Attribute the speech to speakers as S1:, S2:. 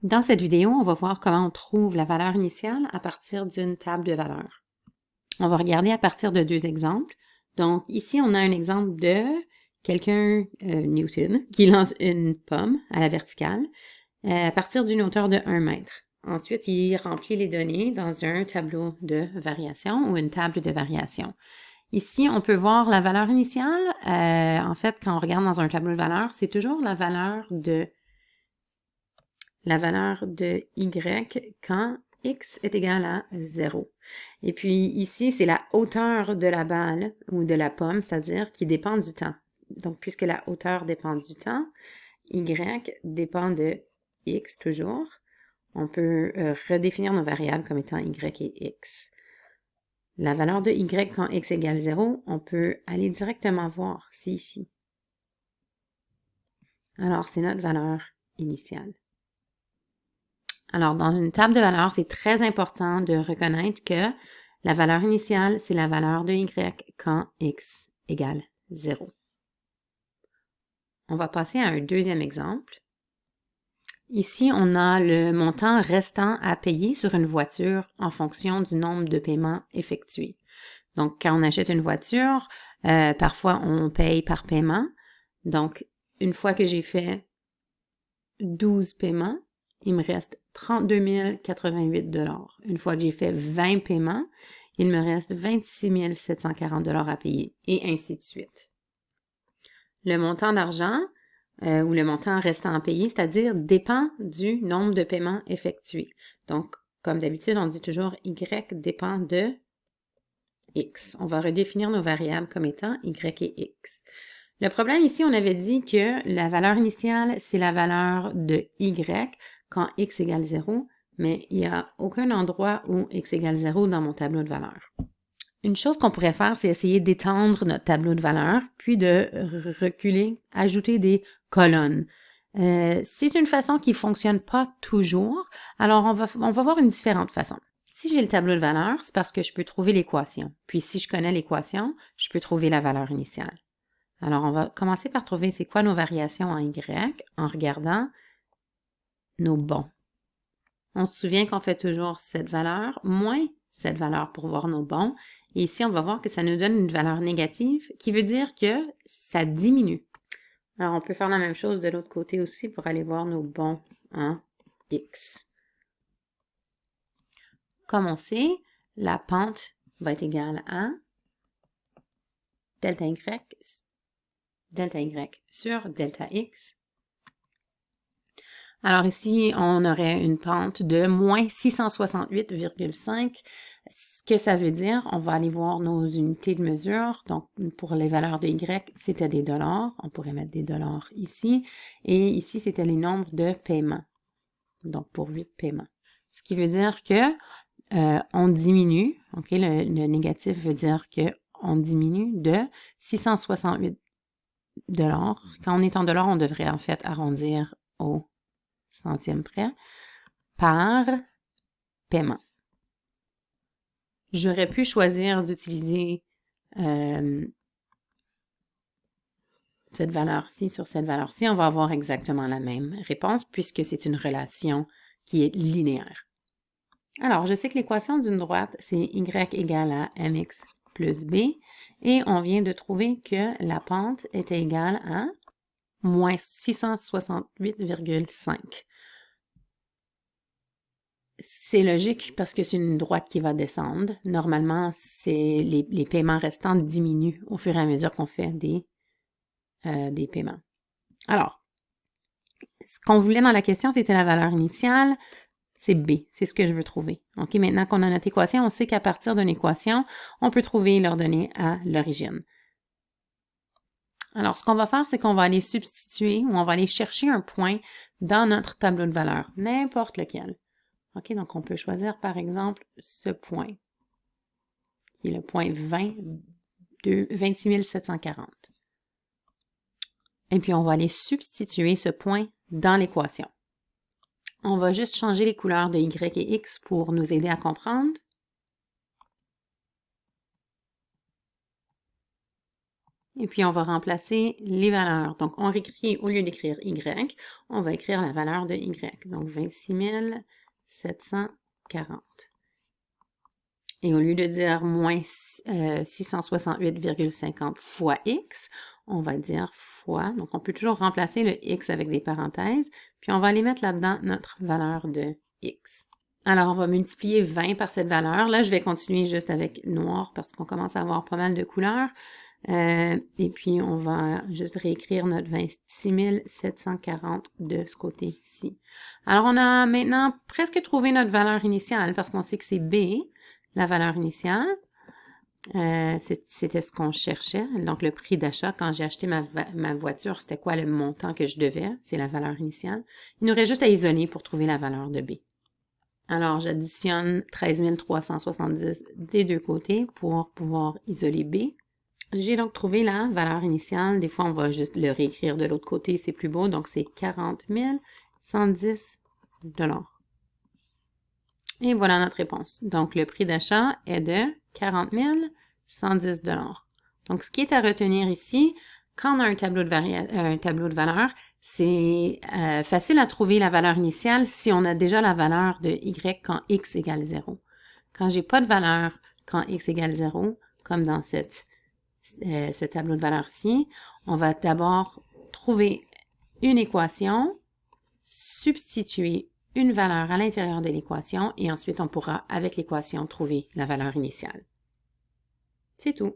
S1: Dans cette vidéo, on va voir comment on trouve la valeur initiale à partir d'une table de valeurs. On va regarder à partir de deux exemples. Donc ici, on a un exemple de quelqu'un, Newton, qui lance une pomme à la verticale à partir d'une hauteur de 1 mètre. Ensuite, il remplit les données dans un tableau de variation ou une table de variation. Ici, on peut voir la valeur initiale. En fait, quand on regarde dans un tableau de valeurs, c'est toujours la valeur de y quand x est égal à 0. Et puis ici, c'est la hauteur de la balle ou de la pomme, c'est-à-dire qui dépend du temps. Donc, puisque la hauteur dépend du temps, y dépend de x toujours. On peut redéfinir nos variables comme étant y et x. La valeur de y quand x égale 0, on peut aller directement voir, c'est ici. Alors, c'est notre valeur initiale. Alors, dans une table de valeurs, c'est très important de reconnaître que la valeur initiale, c'est la valeur de y quand x égale 0. On va passer à un deuxième exemple. Ici, on a le montant restant à payer sur une voiture en fonction du nombre de paiements effectués. Donc, quand on achète une voiture, parfois on paye par paiement. Donc, une fois que j'ai fait 12 paiements, il me reste 32 088 $. Une fois que j'ai fait 20 paiements, il me reste 26 740 $ à payer, et ainsi de suite. Le montant d'argent, ou le montant restant à payer, c'est-à-dire dépend du nombre de paiements effectués. Donc, comme d'habitude, on dit toujours Y dépend de X. On va redéfinir nos variables comme étant Y et X. Le problème ici, on avait dit que la valeur initiale, c'est la valeur de Y quand X égale 0, mais il n'y a aucun endroit où X égale 0 dans mon tableau de valeurs. Une chose qu'on pourrait faire, c'est essayer d'étendre notre tableau de valeurs, puis de reculer, ajouter des colonnes. C'est une façon qui ne fonctionne pas toujours, alors on va voir une différente façon. Si j'ai le tableau de valeurs, c'est parce que je peux trouver l'équation. Puis si je connais l'équation, je peux trouver la valeur initiale. Alors, on va commencer par trouver c'est quoi nos variations en Y en regardant nos bons. On se souvient qu'on fait toujours cette valeur moins cette valeur pour voir nos bons. Et ici, on va voir que ça nous donne une valeur négative qui veut dire que ça diminue. Alors, on peut faire la même chose de l'autre côté aussi pour aller voir nos bons en X. Comme on sait, la pente va être égale à delta Y sur delta X. Alors ici, on aurait une pente de moins 668,5. Ce que ça veut dire, on va aller voir nos unités de mesure. Donc, pour les valeurs de Y, c'était des dollars. On pourrait mettre des dollars ici. Et ici, c'était les nombres de paiements. Donc, pour 8 paiements. Ce qui veut dire que on diminue. OK, le négatif veut dire qu'on diminue de 668 $. Quand on est en dollars, on devrait en fait arrondir au centième près, par paiement. J'aurais pu choisir d'utiliser cette valeur-ci sur cette valeur-ci. On va avoir exactement la même réponse puisque c'est une relation qui est linéaire. Alors, je sais que l'équation d'une droite, c'est y égale à mx plus b, et on vient de trouver que la pente était égale à moins 668,5. C'est logique parce que c'est une droite qui va descendre. Normalement, les paiements restants diminuent au fur et à mesure qu'on fait des paiements. Alors, ce qu'on voulait dans la question, c'était la valeur initiale. C'est B, c'est ce que je veux trouver. OK, maintenant qu'on a notre équation, on sait qu'à partir d'une équation, on peut trouver leurs données à l'origine. Alors, ce qu'on va faire, c'est qu'on va aller substituer ou on va aller chercher un point dans notre tableau de valeurs, n'importe lequel. OK, donc on peut choisir par exemple ce point, qui est le point 20 de 26 740. Et puis on va aller substituer ce point dans l'équation. On va juste changer les couleurs de Y et X pour nous aider à comprendre. Et puis, on va remplacer les valeurs. Donc, on réécrit, au lieu d'écrire Y, on va écrire la valeur de Y. Donc, 26 740. Et au lieu de dire moins 668,50 fois X, on va dire fois. Donc, on peut toujours remplacer le X avec des parenthèses. Puis, on va aller mettre là-dedans notre valeur de X. Alors, on va multiplier 20 par cette valeur. Là, je vais continuer juste avec noir parce qu'on commence à avoir pas mal de couleurs. Et puis, on va juste réécrire notre 26 740 de ce côté-ci. Alors, on a maintenant presque trouvé notre valeur initiale parce qu'on sait que c'est B, la valeur initiale. C'était ce qu'on cherchait. Donc, le prix d'achat, quand j'ai acheté ma voiture, c'était quoi le montant que je devais? C'est la valeur initiale. Il nous reste juste à isoler pour trouver la valeur de B. Alors, j'additionne 13 370 des deux côtés pour pouvoir isoler B. J'ai donc trouvé la valeur initiale. Des fois, on va juste le réécrire de l'autre côté, c'est plus beau. Donc, c'est 40 110 $. Et voilà notre réponse. Donc, le prix d'achat est de 40 110 $. Donc, ce qui est à retenir ici, quand on a un tableau de valeur, c'est facile à trouver la valeur initiale si on a déjà la valeur de Y quand X égale 0. Quand j'ai pas de valeur quand X égale 0, comme dans ce tableau de valeur-ci, on va d'abord trouver une équation, substituer une valeur à l'intérieur de l'équation et ensuite on pourra, avec l'équation, trouver la valeur initiale. C'est tout.